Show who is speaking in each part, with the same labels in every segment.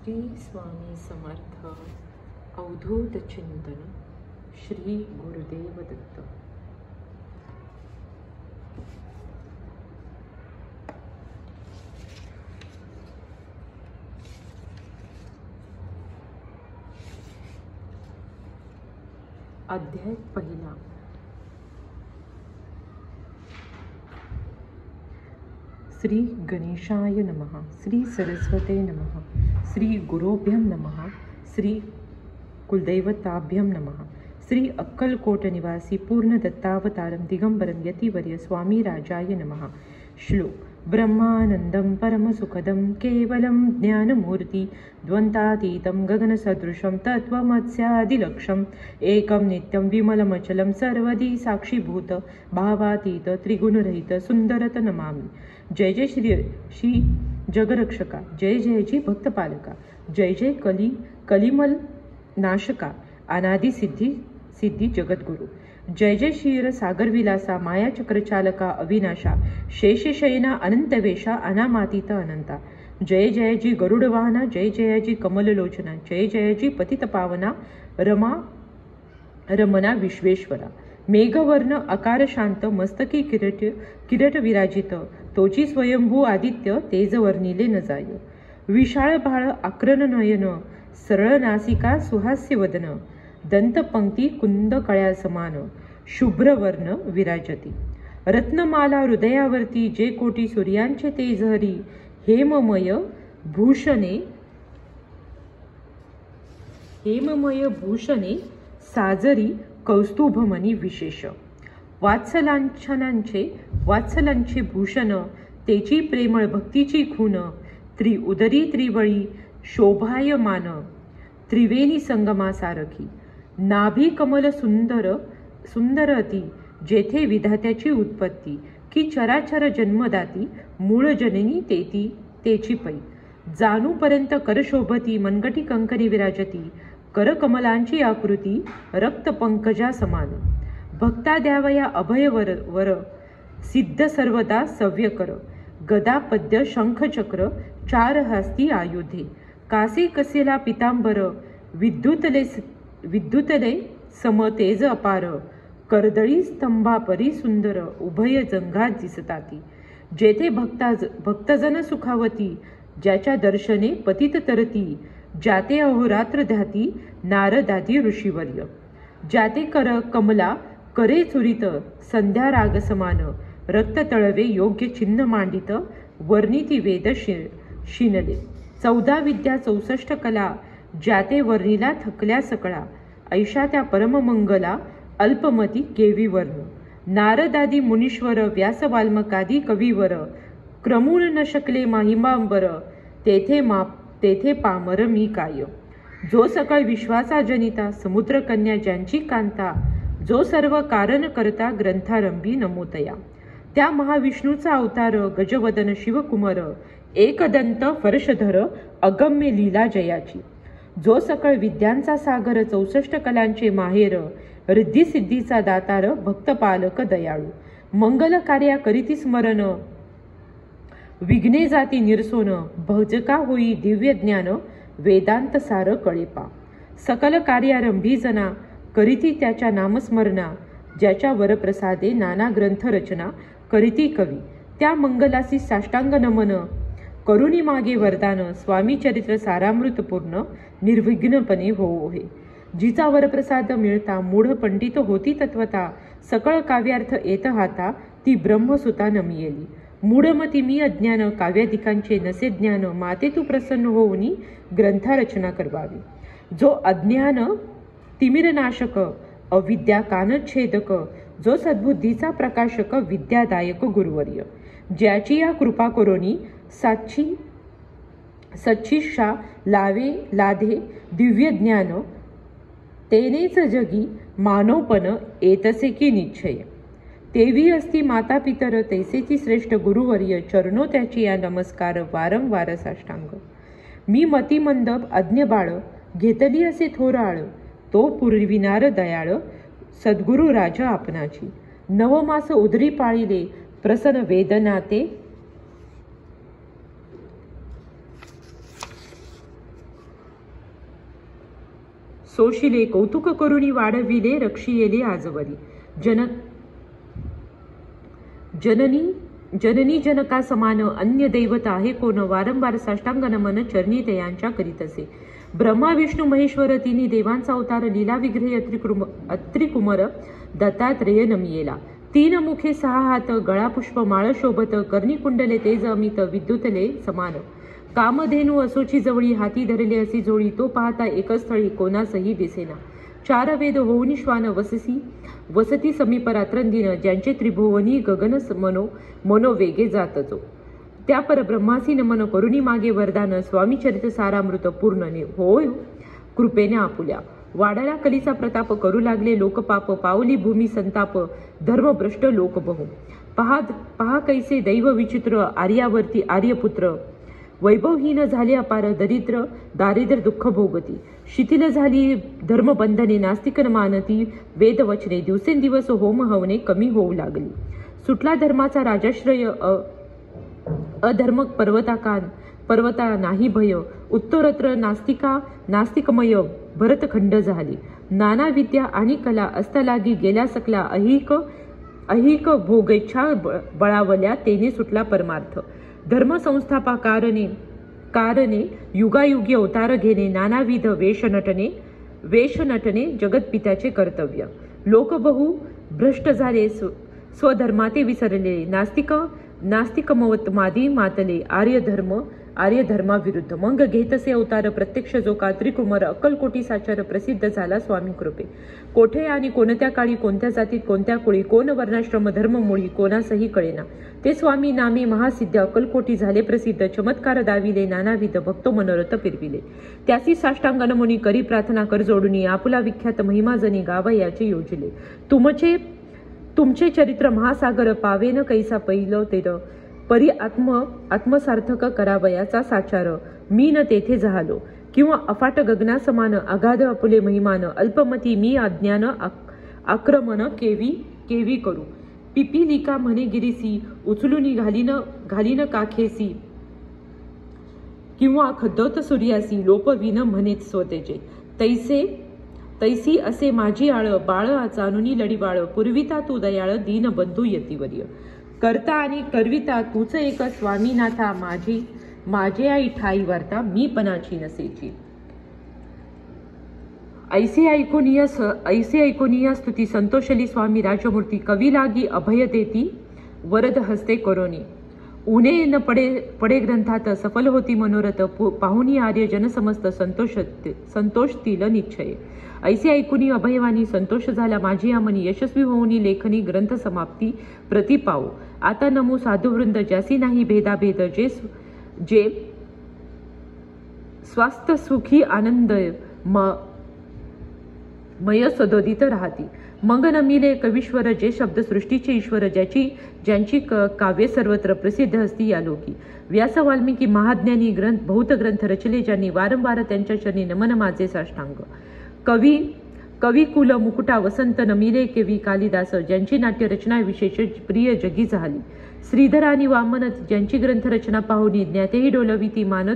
Speaker 1: श्री स्वामी समर्थ अवधूत चिंतन श्री गुरुदेव दत्त। अध्याय पहिला। श्री गणेशाय नमः, श्री सरस्वते नमः, श्री गुरुभ्यं नमः, श्री कुलदैवताभ्यं नमः। श्री अक्कलकोट निवासी पूर्ण दत्तावतारं दिगंबरं यतिवर्य स्वामी राजाय नमः। श्लोक। ब्रह्मानंदं परमसुखदं केवलं ज्ञानमूर्ति द्वन्द्वातीतं गगनसदृशं तत्त्वमस्यादिलक्ष्यम् एकं नित्यं विमलमचलं सर्वदी साक्षीभूत भावातीत त्रिगुणरहित सुंदरत नमामि। जय जय श्री जगरक्षका, जय जय जी भक्तपालका, जय जय कलिमल नाशका, अनादि सिद्धी जगद्गुरु। जय जय क्षीर सागर विलासा, माया चक्रचालका अविनाशा, शेषशयना अनंतवेशा, अनामातीत अनंता। जय जय जी गरुडवाहना, जय जय जी कमललोचना, जय जय जी पतित पावना रमना विश्वेश्वरा। मेघवर्ण अकार शांत मस्तकी किरट विराजित, तोची स्वयंभू आदित्य तेज वर्णिले न जाय। विशाळ भाळ आक्रन नयन, सरळ नासिका सुहास्य वदन, दंतपंक्ती कुंद कळ्या समान, शुभ्रवर्ण विराजती। रत्नमाला हृदयावरती, जे कोटी सूर्यांचे तेज हरी, हेममय भूषणे साजरी कौस्तुभमणी विशेष। वात्सलांचे भूषण, तेची प्रेमळ भक्तीची खून, उदरी त्रिवळी शोभायमान, त्रिवेणी संगमा सारखी। नाभी कमल सुंदर अति, जेथे विधात्याची उत्पत्ती, की चराचर जन्मदाती, मूळ जननी तेची पै। जाणूपर्यंत कर शोभती, मनगटी कंकणी विराजती, कर कमलांची आकृती रक्त पंकजा समान। भक्ता द्यावया अभय वर, सिद्ध सर्वदा सव्य कर, गदा पद्य शंख चक्र, चार हस्ती आयुधे। कासे कसेला पितांबर, विद्युतले सम तेज अपार, कर्दळी स्तंभापरी सुंदर, उभय जंघात दिसताती। जेथे भक्तजन सुखावती, ज्याच्या दर्शने पतित तरती, जाते अहोरात्र ध्याती नारदादी ऋषीवर्य। जाते कमला करे चुरित, संध्या राग समान, रक्त तळवे योग्य चिन्ह मांडित, वर्णिती वेद शिनले। 14 विद्या 64 कला, ज्याते वर्णिला थकल्या सकळा, ऐशा त्या परममंगला अल्पमती केवी वर्ण। नारदादी मुनीश्वर, व्यास वाल्मकादी कविवर, क्रमून न शकले महिमांबर, तेथे पामर मी काय। जो सकळ विश्वाचा जनिता, समुद्रकन्या ज्यांची कांता, जो सर्व कारण करता ग्रंथारंभी नमोतया। त्या महाविष्णूचा अवतार, गजवदन शिवकुमार, एकदंत फर्शधर, अगम्य लीला जयाची। जो सकळ विद्यांचा सागर, 64 कलांचे माहेर, रिद्धी सिद्धीचा दातार, भक्तपालक दयाळू। मंगल कार्या करीती स्मरण, विघ्ने जाती निरसोन, भजका होई दिव्य ज्ञान, वेदांत सार कळेपा। सकल कार्यारंभी जना, करीती त्याच्या नामस्मरणा, ज्याच्या वरप्रसादे नाना ग्रंथ रचना, करीती कवी। त्या मंगलासी साष्टांग नमन, करुणी मागे वरदान, स्वामी चरित्र सारामृत पूर्ण, निर्विघ्नपणे होओ हे। जिचा वरप्रसाद मिळता, मूढ पंडित होती तत्वता, सकळ काव्यार्थ येत हाता, ती ब्रह्मसुता नमियेली। मूढमती मी अज्ञान, काव्यादिकांचे नसे ज्ञान, माते तू प्रसन्न होऊनी ग्रंथरचना करवावी। जो अज्ञान तिमिरनाशक, अविद्या कानच्छेदक, जो सद्बुद्धीचा प्रकाशक, विद्यादायक गुरुवर्य। ज्याची या कृपा करोनी सच्चिषा लाधे दिव्य ज्ञान, तेनेच जगी मानवपण येतसे की निश्चय। तेवी असती माता पितर, तैसेची श्रेष्ठ गुरुवर्य, चरणो त्याची या नमस्कार वारंवार साष्टांग। मी मतिमंद अज्ञ बाळ, घेतली असे थोर आळ, तो पुरविनार दयाळ, सद्गुरु राजा आपणाची। नवमास उदरी पाळिले, प्रसन्न वेदनाते सोशिले कौतुक करुणी वाढविले रक्षियेले आजवरी. जननी जनका समान अन्य दैवत आहे कोण, वारंवार साष्टांग नमन चरणी तयांच्या करीत असे. ब्रह्मा विष्णू महेश्वर तिन्ही देवांचा अवतार, लीला विग्रहे अत्रिकुमर दत्तात्रेय नमियेला. 3 मुखे 6 हात, गळा पुष्प माळ शोभत, कर्णी कुंडले तेज अमित, विद्युतले समान. कामधेनू असोची जवळी, हाती धरले असे जोळी, तो पाहता एकच स्थळी कोणासही दिसेना. 4 वेद होऊन श्वान वसती समीप रात्रंदिन, ज्यांचे त्रिभुवनी गगन मनोवेगे जातचो. त्या परब्रह्मासी नमन करुणी मागे वरदान, स्वामी चरित सारामृत पूर्ण होय कृपेने आपुल्या. वाढला कलीचा प्रताप, करू लागले लोकपाप, पावली भूमी संताप, धर्मभ्रष्ट लोक बहु. पहा कैसे दैव विचित्र, आर्यावरती आर्यपुत्र, वैभवहीन झाले अपार, दारिद्र्य दुःख भोगती. शिथिल झाली धर्मबंधने, नास्तिक मानती वेदवचने, दिवसेंदिवस होम हवने कमी होऊ लागली. सुटला धर्माचा राजाश्रय, अधर्म पर्वता नाही भय, उत्तरत्र नास्तिकमय भरतखंड झाली. नाना विद्या आणि कला असतालागी गेल्या सकला, अहिक भोगेच्छा बळावल्या, तेने सुटला परमार्थ. धर्मसंस्थापा कारणे युगायुगी अवतार घेणे, नानाविध वेश नटने जगतपित्याचे कर्तव्य. लोक बहु भ्रष्ट झाले, स्वधर्माते विसरले, नास्तिकमवतमादी मातले, आर्यधर्माविरुद्ध. मग घेतसे अवतार प्रत्यक्ष जो का त्रिकुमार, अक्कलकोटी साचार प्रसिद्ध झाला स्वामी कृपे. कोठे आणि कोणत्या काळी, कोणत्या जातीत, कोणत्या कुळी, कोण वर्णाश्रम धर्ममुळी, कोणासही कळेना. ते स्वामी नामे महासिद्ध, अक्कलकोटी झाले प्रसिद्ध. चमत्कार दाविले, नानाविध भक्त मनोरथ फिरविले. त्यासी साष्टांग नमुनी करी प्रार्थना कर जोडुनी, आपुला विख्यात महिमा जनी गावयाचे योजिले. तुमचे चरित्र महासागर, पावेन कैसा पहिलं तेर, परी आत्मसार्थक करावयाचा साचार. मी न तेथे झालो, किंवा अफाट गगना समान, अगाध आपुले महिमान. अल्पमती मी अज्ञान आक्रमण केवी करू. पिपीलिका म्हणे गिरीसी, उचलून घालीन काखेसी, किंवा खद्दत सूर्यासी, लोपविन म्हणेत स्वतेचे. तैसी असे माझी आळ, बाळ जाणुनी लढीवाळ, पुरविता तू दयाळ, दीन बंधू यतिवर्य. करता आणि करविता तूच एक स्वामीनाथा, माझे आई ठाई वार्ता, मी पणाची नसेची. ऐसे ऐकोनिया स्तुती, संतोषली स्वामी राजमूर्ती, कवी लागी अभय देती वरद हस्ते करोनी. उणे न पडे ग्रंथात, सफल होती मनोरथ, पाहुनी आर्य जनसमस्त संतोषतील निश्चय. ऐसे ऐकुनी अभयवाणी, संतोष झाला माझी आमनी, यशस्वी होऊनी लेखनी ग्रंथ समाप्ती प्रति पाऊ. आता नमो साधुवृंद, ज्यासी नाही भेदाभेद, जे स्वास्थ्य सुखी आनंद मय सदोदित राहती. मग नमिले कवीश्वर, जे शब्द सृष्टीचे ईश्वर, ज्यांची काव्य सर्वत्र प्रसिद्ध असती या लोकी. व्यास वाल्मिकी महाज्ञानी बहुत ग्रंथ रचले ज्यांनी, वारंवार त्यांच्या चरणी नमन माझे साष्टांग. कवी कुल मुकुटा वसंत नमिले कवी कालिदास, ज्यांची नाट्य रचना विशेष प्रिय जगी झाली. श्रीधर आणि वामन, ज्यांची ग्रंथ रचना पाहुनी ज्ञातेही डोलविती मान,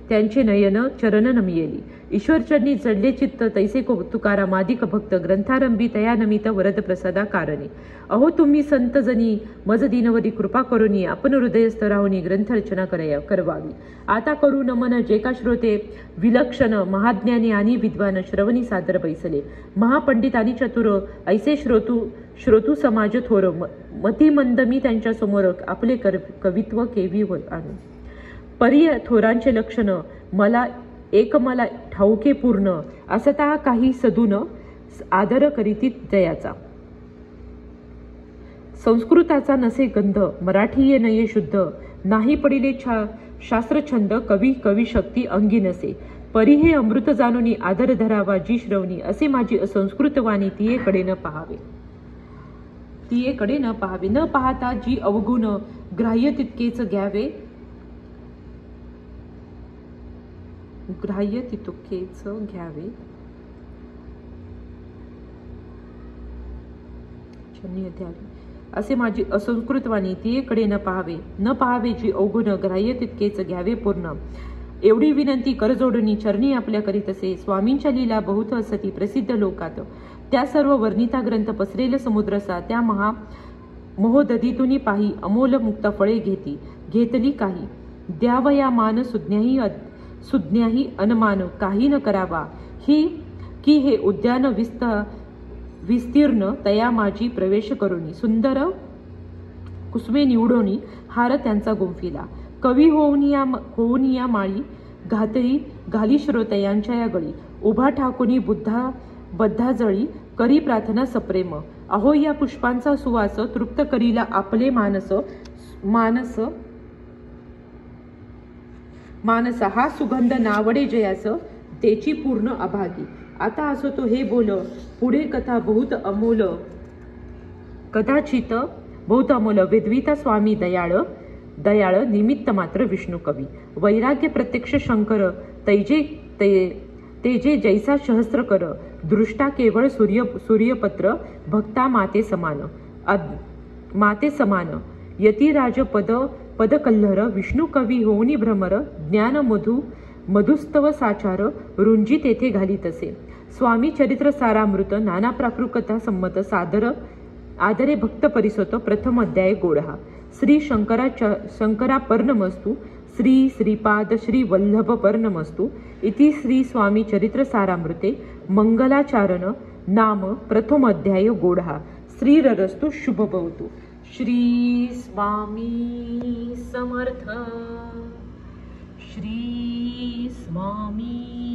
Speaker 1: त्यांचे नयन चरण नमियेली. ईश्वरचरणी जडले चित्त, तैसे तुकाराम आदिक भक्त, ग्रंथारंभी तया नमित वरद प्रसादा कारणे. अहो तुम्ही संत जनी, मज दिनवरी कृपा करुनी, आपण हृदयस्थ राहुनी ग्रंथ रचना करवावी. आता करू नमन जे का श्रोते विलक्षण, महाज्ञानी आणि विद्वान, श्रवणी सादर बैसले. महापंडित आणि चतुर, ऐसे श्रोतू समाज थोर, मतिमंद मी त्यांच्या समोर, आपले कवित्व केवी आणू. परिय थोरांचे लक्षण, मला ठाऊके पूर्ण, असता काही सदून आदर करीती जयाचा. संस्कृताचा नसे गंध, मराठी नये शुद्ध, नाही पडिले शास्त्रछंद, कवी शक्ती अंगी नसे. परी हे अमृत जाणुनी आदर धरावा जी श्रवणी, असे माझी असंस्कृत वाणी तियेकडे न पाहावे. न पाहता जी अवगुण, ग्राह्य तितकेच घ्यावे, असे माझी असंस्कृत वाणी तियेकडे न पाहावे. जी अवगुण, ग्राह्य तितकेच घ्यावे पूर्ण. एवढी विनंती करजोडणी चरणी आपल्या करीत असे. स्वामींच्या लीला बहुत असती प्रसिद्ध लोकात, त्या सर्व वर्णिता ग्रंथ पसरेल समुद्रसा. त्या मोहदधीतुनी पाही अमोल मुक्त फळे घेतली काही. द्यावया मान सुज्ञाही अनमान काही न करावा. की हे उद्यान विस्तीर्ण तया माझी प्रवेश करुनी. सुंदर कुसुमे निवडोनी हार त्यांचा गुंफिला. कवी होऊन या माळी घाली श्रोतयांच्या या गळी. उभा ठाकुनी बद्धा जळी करी प्रार्थना सप्रेम. अहो या पुष्पांचा सुवास तृप्त करीला आपले मानस हा सुगंध नावडे जयास तेची पूर्ण अभागी. आता असो तो हे बोल पुढे कथा बहुत अमोल कदाचित बहुत अमोल. विद्विता स्वामी दयाळ निमित्त मात्र विष्णू कवी. वैराग्य प्रत्यक्ष शंकर तेजे जैसा सहस्त्र कर. दृष्टा केवळ सूर्यपत्र भक्ता माते समान. यतिराज पदकल्हर विष्णू कवी होऊनी भ्रमर. ज्ञान मधुस्तव साचार रुंजी तेथे घालीत असे. स्वामी चरित्र सारामृत नाना प्राकृकथा संमत आदरे भक्त परिसोत. प्रथम अध्याय गोडहा. श्री शंकरा पर्णमस्तु. श्री श्रीपाद श्री वल्लभ पर्णमस्तु. इति श्री स्वामी चरित्र सारामृते मंगलाचारण नाम प्रथम अध्याय गोडहा. श्रीरस्तु शुभ भवतु. श्री स्वामी समर्थ. श्री स्वामी